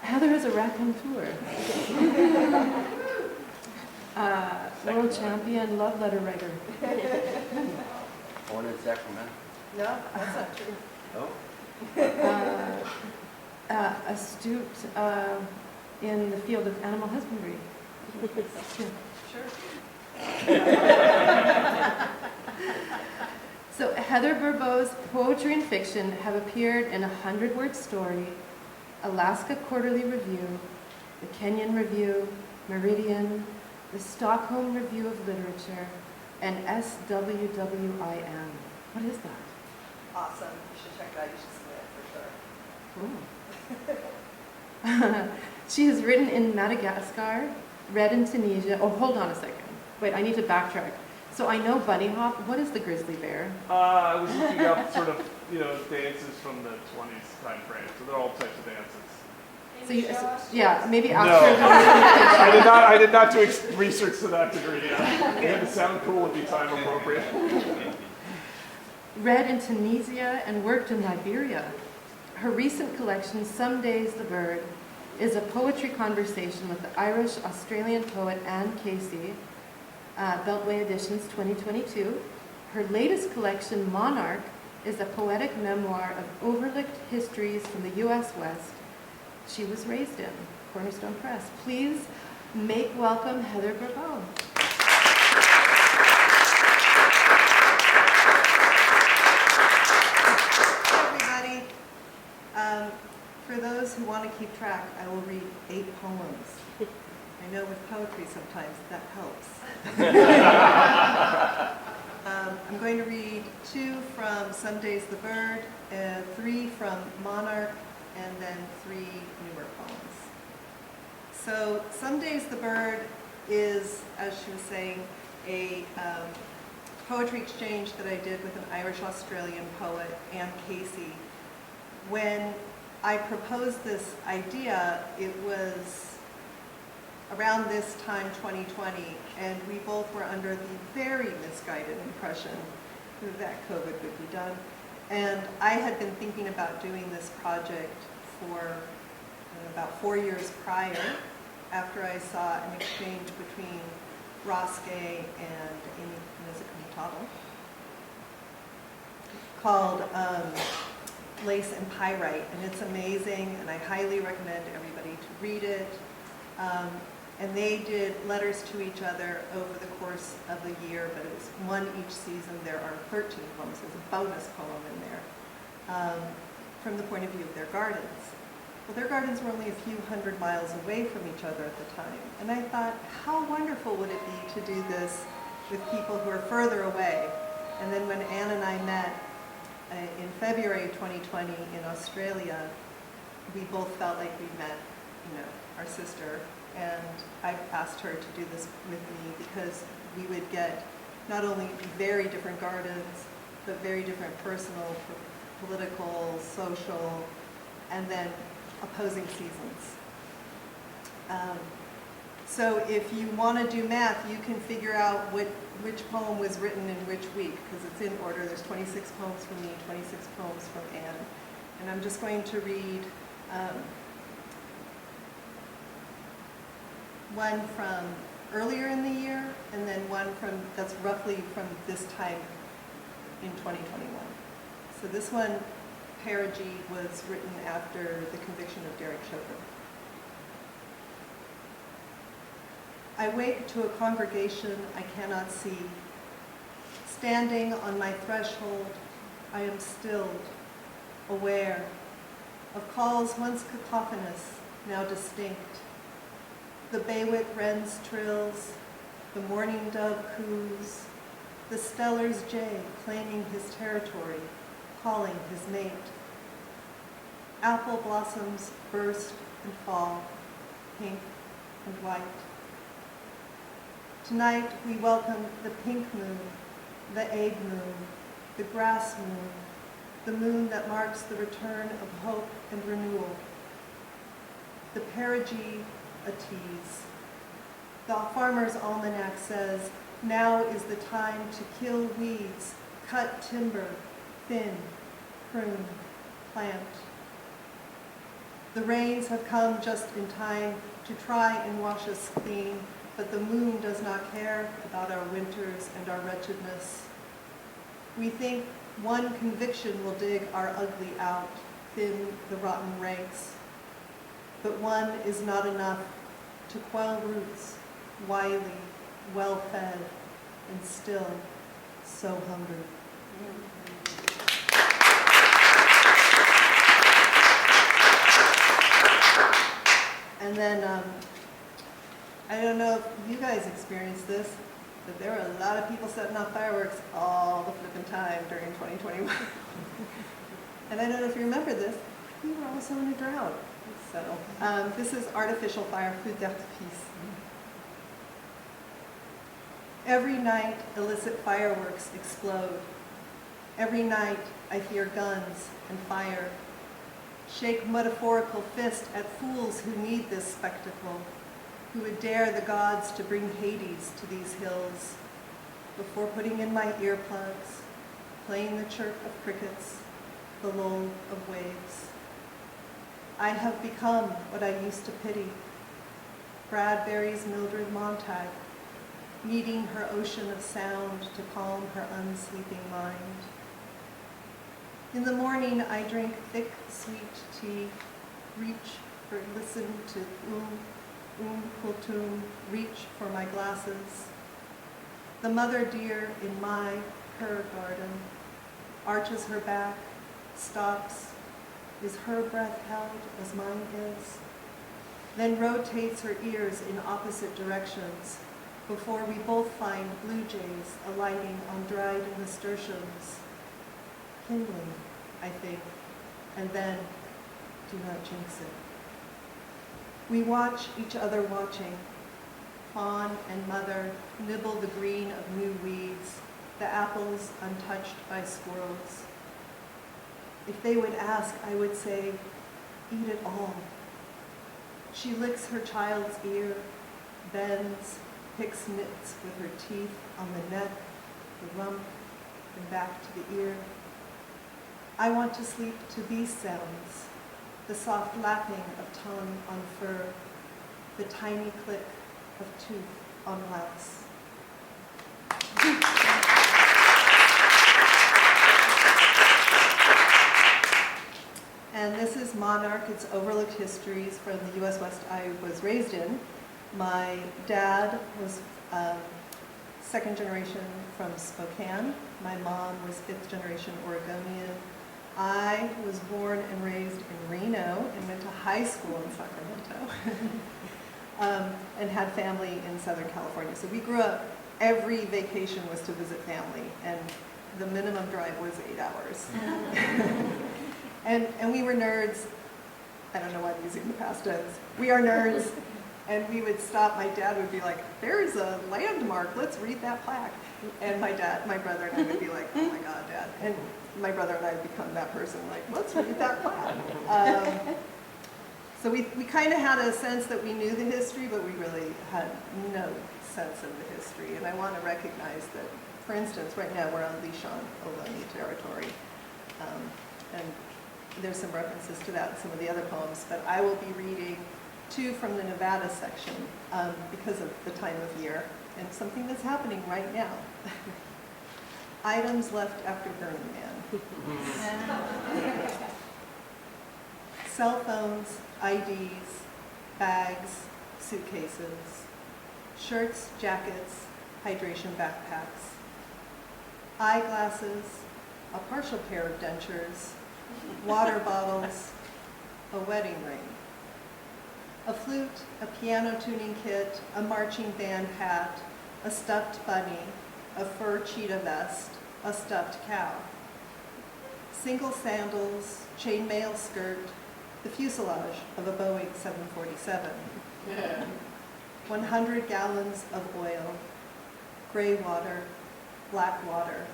Heather is a raconteur. World champion love letter writer. Born in Sacramento. No, that's not true. Oh. Astute in the field of animal husbandry. Sure. So Heather Bourbeau's poetry and fiction have appeared in 100-Word Story, Alaska Quarterly Review, the Kenyan Review, Meridian, the Stockholm Review of Literature, and SWWIM. What is that? Awesome. You should check it out. You should submit it for sure. Cool. She has written in Madagascar, read in Tunisia. Oh, hold on a second. Wait, I need to backtrack. So I know bunny hop. What is the grizzly bear? I was looking up sort of, dances from the 20s time frame. So they're all types of dances. So you, yeah, maybe No, after. I did not do research to that degree. Yeah. To sound cool would be time appropriate. Read in Tunisia and worked in Liberia. Her recent collection, Some Days the Bird, is a poetry conversation with the Irish-Australian poet Anne Casey, Beltway Editions 2022. Her latest collection, Monarch, is a poetic memoir of overlooked histories from the U.S. West she was raised in, Cornerstone Press. Please make welcome Heather Bourbeau. For those who want to keep track, I will read 8 poems. I know with poetry sometimes that helps. I'm going to read 2 from Some Days the Bird, 3 from Monarch, and then 3 newer poems. So Some Days the Bird is, as she was saying, a poetry exchange that I did with an Irish-Australian poet, Anne Casey. When I proposed this idea, it was around this time, 2020, and we both were under the very misguided impression that COVID would be done. And I had been thinking about doing this project for about 4 years prior, after I saw an exchange between Ross Gay and Amy Nizuka called Lace and Pyrite, and it's amazing, and I highly recommend everybody to read it. And they did letters to each other over the course of the year, but it was 1 each season. There are 13 poems. There's a bonus poem in there from the point of view of their gardens. Well, their gardens were only a few hundred miles away from each other at the time, and I thought, how wonderful would it be to do this with people who are further away? And then when Anne and I met in February 2020 in Australia, we both felt like we met, our sister, and I asked her to do this with me because we would get not only very different gardens, but very different personal, political, social, and then opposing seasons. So if you want to do math, you can figure out which poem was written in which week, because it's in order. There's 26 poems from me, 26 poems from Anne. And I'm just going to read one from earlier in the year, and then one that's roughly from this time in 2021. So this one, Perigee, was written after the conviction of Derek Chauvin. I wake to a congregation I cannot see. Standing on my threshold, I am stilled, aware of calls once cacophonous, now distinct. The Baywit wren's trills, the mourning dove coos, the stellar's jay claiming his territory, calling his mate. Apple blossoms burst and fall, pink and white. Tonight we welcome the pink moon, the egg moon, the grass moon, the moon that marks the return of hope and renewal. The perigee, a tease. The Farmer's Almanac says, now is the time to kill weeds, cut timber, thin, prune, plant. The rains have come just in time to try and wash us clean, but the moon does not care about our winters and our wretchedness. We think one conviction will dig our ugly out, thin the rotten ranks. But one is not enough to quell roots, wily, well-fed, and still so hungry. And then, I don't know if you guys experienced this, but there were a lot of people setting off fireworks all the flipping time during 2021. And I don't know if you remember this, we were also in a drought. So this is artificial fire, feu d'artifice. Every night, illicit fireworks explode. Every night, I hear guns and fire. Shake metaphorical fist at fools who need this spectacle, who would dare the gods to bring Hades to these hills, before putting in my earplugs, playing the chirp of crickets, the lull of waves. I have become what I used to pity, Bradbury's Mildred Montag, needing her ocean of sound to calm her unsleeping mind. In the morning, I drink thick, sweet tea, listen to Kultum, reach for my glasses. The mother deer in her garden, arches her back, stops. Is her breath held as mine is? Then rotates her ears in opposite directions before we both find blue jays alighting on dried nasturtiums. Kindling, I think, and then do not jinx it. We watch each other watching. Fawn and mother nibble the green of new weeds, the apples untouched by squirrels. If they would ask, I would say, eat it all. She licks her child's ear, bends, picks nits with her teeth on the neck, the rump, and back to the ear. I want to sleep to these sounds, the soft lapping of tongue on fur, the tiny click of tooth on wax. And this is Monarch. It's overlooked histories from the U.S. West I was raised in. My dad was second generation from Spokane. My mom was fifth generation Oregonian. I was born and raised in Reno and went to high school in Sacramento and had family in Southern California. So we grew up, every vacation was to visit family, and the minimum drive was 8 hours. And we were nerds. I don't know why I'm using the past tense. We are nerds. And we would stop, my dad would be like, there's a landmark, let's read that plaque. And my brother and I would be like, oh my God, Dad. And my brother and I had become that person, like, let's read that plaque. So we kind of had a sense that we knew the history, but we really had no sense of the history. And I want to recognize that, for instance, right now we're on Lishan Ohlone territory. And there's some references to that in some of the other poems, but I will be reading two from the Nevada section because of the time of year and something that's happening right now. Items left after Burning Man. Cell phones, IDs, bags, suitcases, shirts, jackets, hydration backpacks, eyeglasses, a partial pair of dentures, water bottles, a wedding ring, a flute, a piano tuning kit, a marching band hat, a stuffed bunny, a fur cheetah vest, a stuffed cow, single sandals, chainmail skirt, the fuselage of a Boeing 747, 100 gallons of oil, gray water, black water,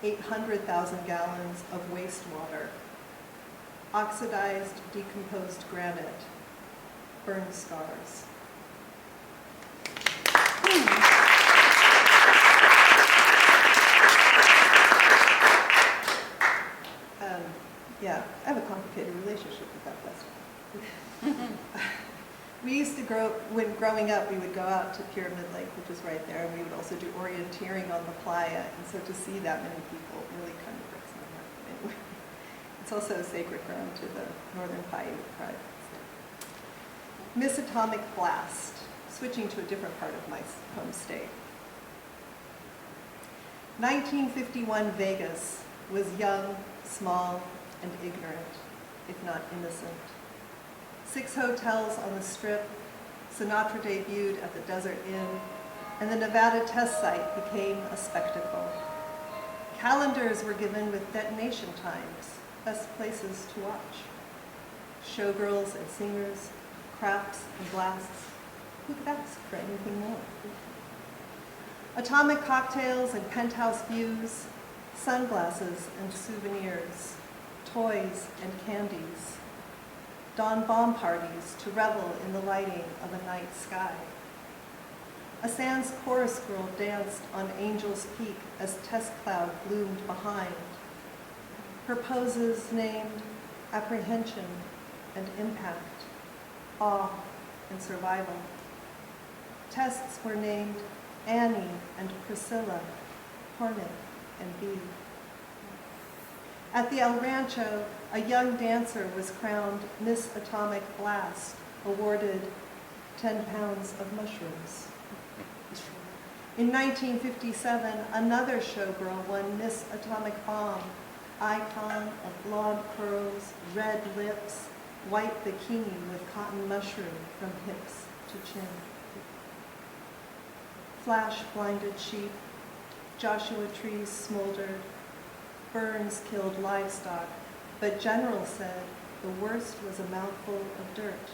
800,000 gallons of wastewater, oxidized, decomposed granite, burn scars. Yeah, I have a complicated relationship with that festival. We used to when growing up, we would go out to Pyramid Lake, which is right there, and we would also do orienteering on the playa, and so to see that many people really kind of breaks my heart. Anyway, it's also sacred ground to the Northern Paiute tribe. Miss Atomic Blast, switching to a different part of my home state. 1951 Vegas was young, small, and ignorant, if not innocent. 6 hotels on the Strip, Sinatra debuted at the Desert Inn, and the Nevada test site became a spectacle. Calendars were given with detonation times, best places to watch. Showgirls and singers, craps and blasts. Who could ask for anything more? Atomic cocktails and penthouse views, sunglasses and souvenirs, toys and candies. Dawn bomb parties to revel in the lighting of a night sky. A Sands chorus girl danced on Angel's Peak as test cloud bloomed behind. Her poses named apprehension and impact, awe and survival. Tests were named Annie and Priscilla, Hornet and Bee. At the El Rancho, a young dancer was crowned Miss Atomic Blast, awarded 10 pounds of mushrooms. In 1957, another showgirl won Miss Atomic Bomb, icon of blonde curls, red lips, white bikini with cotton mushroom from hips to chin. Flash blinded sheep, Joshua trees smoldered, burns killed livestock, but General said the worst was a mouthful of dirt.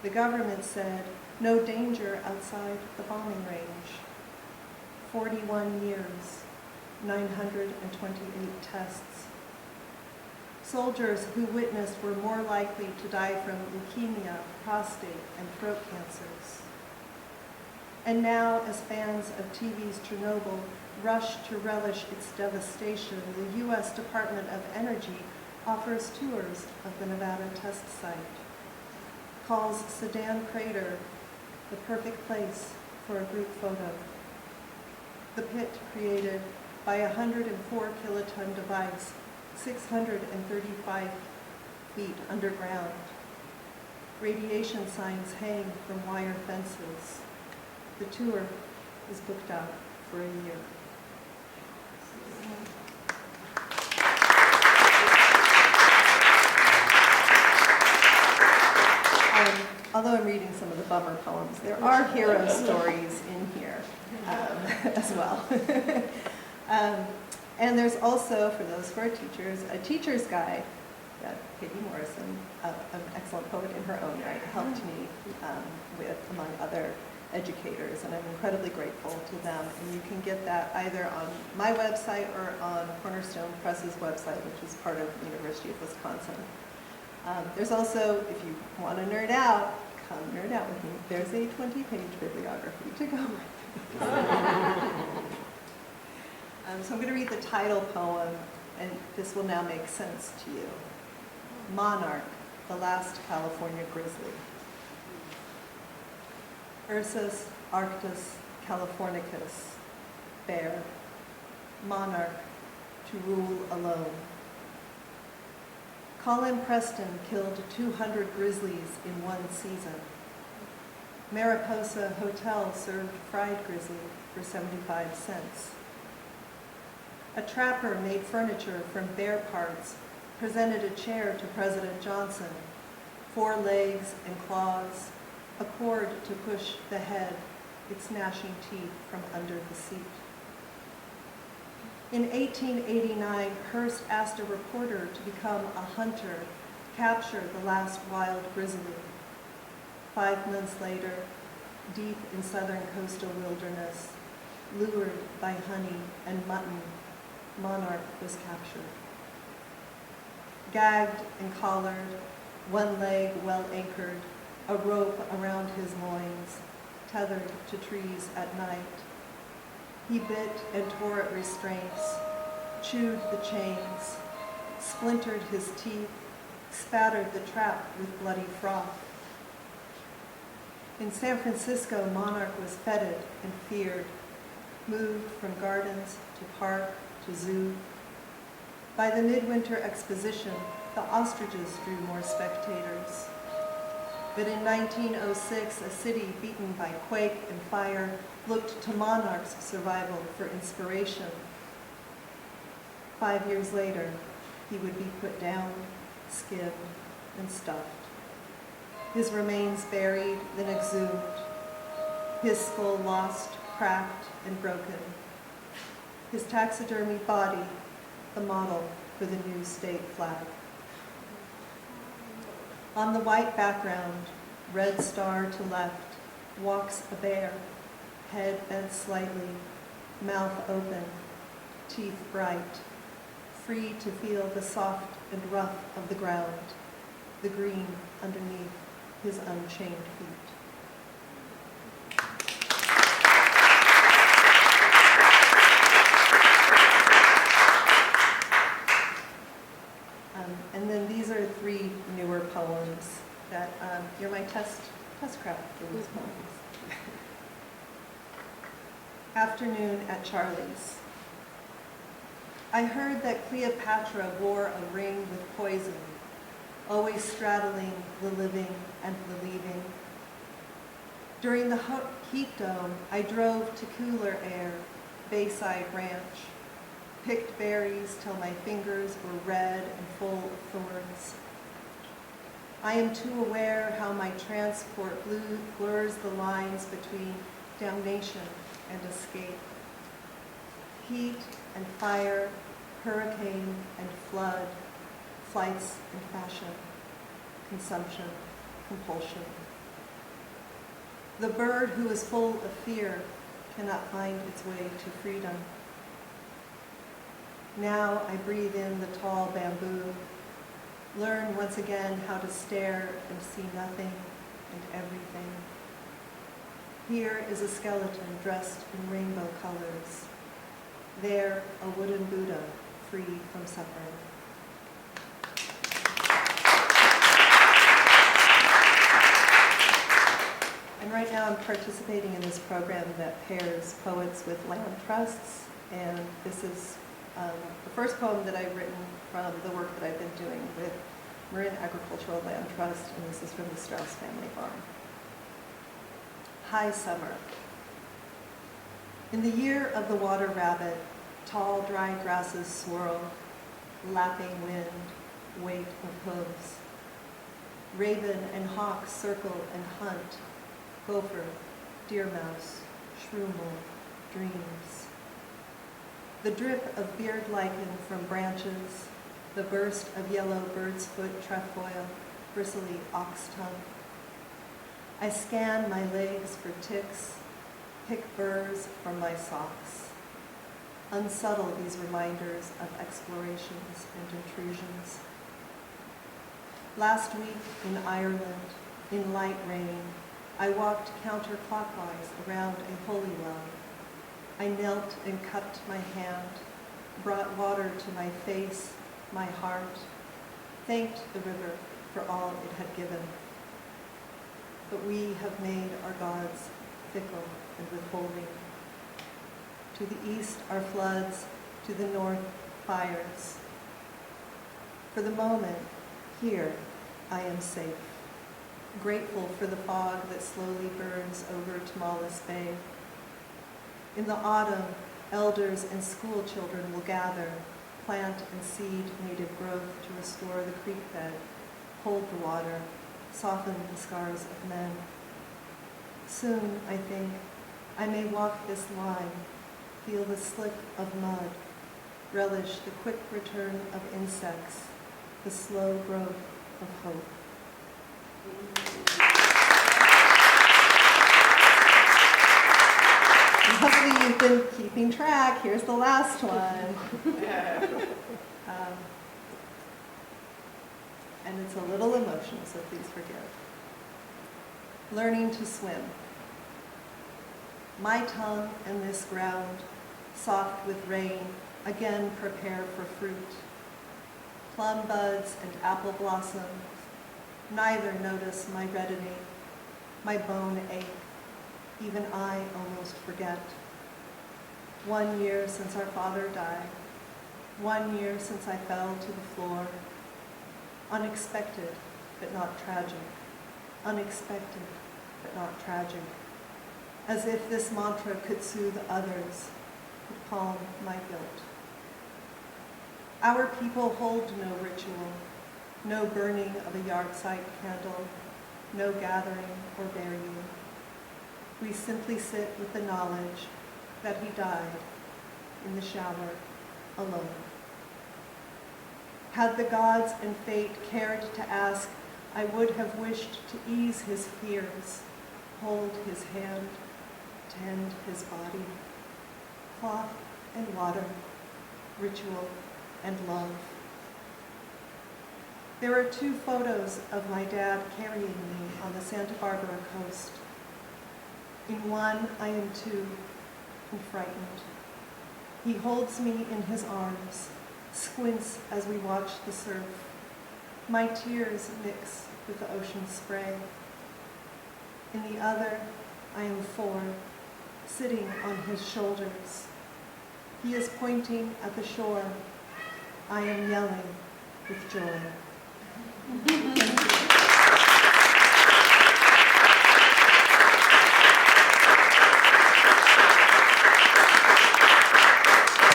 The government said no danger outside the bombing range. 41 years, 928 tests. Soldiers who witnessed were more likely to die from leukemia, prostate, and throat cancers. And now, as fans of TV's Chernobyl rush to relish its devastation, the U.S. Department of Energy offers tours of the Nevada test site, calls Sedan Crater the perfect place for a group photo. The pit created by a 104 kiloton device, 635 feet underground. Radiation signs hang from wire fences. The tour is booked out for a year. Although I'm reading some of the bummer poems, there are hero stories in here as well. And there's also, for those who are teachers, a teacher's guide that Katie Morrison, an excellent poet in her own right, helped me with, among other educators, and I'm incredibly grateful to them. And you can get that either on my website or on Cornerstone Press's website, which is part of the University of Wisconsin. There's also, if you want to nerd out, come nerd out with me. There's a 20-page bibliography to go with. So I'm going to read the title poem, and this will now make sense to you. Monarch, the Last California Grizzly. Ursus arctus californicus, bear, monarch, to rule alone. Colin Preston killed 200 grizzlies in one season. Mariposa Hotel served fried grizzly for 75 cents. A trapper made furniture from bear parts, presented a chair to President Johnson, 4 legs and claws, a cord to push the head, its gnashing teeth from under the seat. In 1889, Hearst asked a reporter to become a hunter, capture the last wild grizzly. 5 months later, deep in southern coastal wilderness, lured by honey and mutton, Monarch was captured. Gagged and collared, one leg well anchored, a rope around his loins, tethered to trees at night. He bit and tore at restraints, chewed the chains, splintered his teeth, spattered the trap with bloody froth. In San Francisco, Monarch was feted and feared, moved from gardens to park to zoo. By the midwinter exposition, the ostriches drew more spectators. But in 1906, a city beaten by quake and fire looked to Monarch's survival for inspiration. 5 years later, he would be put down, skinned, and stuffed. His remains buried, then exhumed. His skull lost, cracked, and broken. His taxidermy body, the model for the new state flag. On the white background, red star to left, walks a bear, head bent slightly, mouth open, teeth bright, free to feel the soft and rough of the ground, the green underneath his unchained feet. And then these are 3 newer poems that you're my test craft for these poems. Afternoon at Charlie's. I heard that Cleopatra wore a ring with poison, always straddling the living and the leaving. During the heat dome, I drove to cooler air, Bayside Ranch, picked berries till my fingers were red and full of thorns. I am too aware how my transport blurs the lines between damnation and escape. Heat and fire, hurricane and flood, flights and fashion, consumption, compulsion. The bird who is full of fear cannot find its way to freedom. Now I breathe in the tall bamboo, learn once again how to stare and see nothing and everything. Here is a skeleton dressed in rainbow colors. There, a wooden Buddha, free from suffering. And right now I'm participating in this program that pairs poets with land trusts, and this is the first poem that I've written from the work that I've been doing with Marin Agricultural Land Trust, and this is from the Strauss Family Farm. High summer. In the year of the water rabbit, tall dry grasses swirl, lapping wind, weight of hooves. Raven and hawk circle and hunt, gopher, deer mouse, shroomel, dreams. The drip of beard lichen from branches, the burst of yellow bird's foot trefoil, bristly ox tongue. I scan my legs for ticks, pick burrs from my socks. Unsubtle these reminders of explorations and intrusions. Last week in Ireland, in light rain, I walked counterclockwise around a holy well. I knelt and cupped my hand, brought water to my face, my heart, thanked the river for all it had given. But we have made our gods fickle and withholding. To the east are floods, to the north fires. For the moment, here I am safe, grateful for the fog that slowly burns over Tamales Bay. In the autumn, elders and school children will gather, plant and seed native growth to restore the creek bed, hold the water, soften the scars of men. Soon, I think, I may walk this line, feel the slip of mud, relish the quick return of insects, the slow growth of hope. Hopefully you've been keeping track. Here's the last one. And it's a little emotional, so please forgive. Learning to swim. My tongue and this ground, soft with rain, again prepare for fruit. plum buds and apple blossoms. Neither notice my reddening, my bone ache. Even I almost forget. 1 year since our father died. 1 year since I fell to the floor. Unexpected, but not tragic. Unexpected, but not tragic. As if this mantra could soothe others, could calm my guilt. Our people hold no ritual, no burning of a yahrzeit candle, no gathering or burying. We simply sit with the knowledge that he died in the shower alone. Had the gods and fate cared to ask, I would have wished to ease his fears, hold his hand, tend his body, cloth and water, ritual and love. There are 2 photos of my dad carrying me on the Santa Barbara coast. In one, I am 2 and frightened. He holds me in his arms, squints as we watch the surf. My tears mix with the ocean spray. In the other, I am 4, sitting on his shoulders. He is pointing at the shore. I am yelling with joy.